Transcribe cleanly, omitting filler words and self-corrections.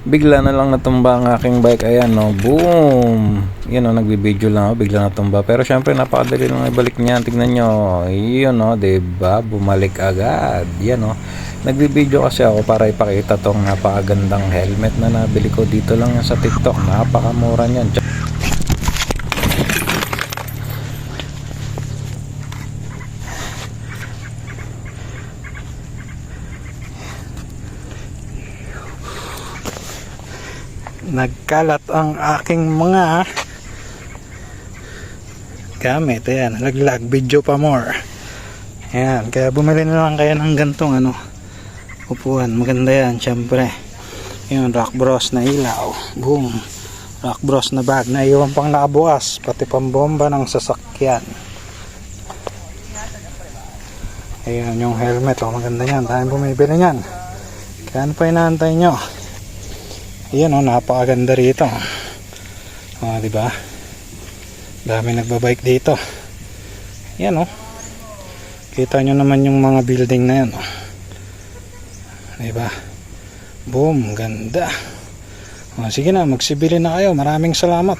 bigla na lang natumba ang aking bike. Ayan, no, boom. Yan, no, nagbibideo lang ako, bigla natumba. Pero syempre napakadali lang ibalik niyan. Tingnan nyo, yun, no, diba, bumalik agad. Yan, no, nagbibideo kasi ako para ipakita tong napakagandang helmet na nabili ko dito lang sa TikTok. Napakamura niyan. Nagkalat ang aking mga gamit. Ayan, laglag, video pa more. Ayan, kaya bumili na lang kayo ng gantong upuan. Maganda yan, syempre. Ayan, Rock Bros na ilaw, boom. Rock Bros na bag na iwan pang nakabukas, pati pambomba ng sasakyan. Ayan yung helmet, maganda yan, tayong bumibili yan. Kaya ano pa inaantay nyo? Ayan, napakaganda rito. Diba? Dami nagbabike dito. Ayan, kita nyo naman yung mga building na yan. Diba? Boom, ganda. Sige na, magsibili na kayo. Maraming salamat.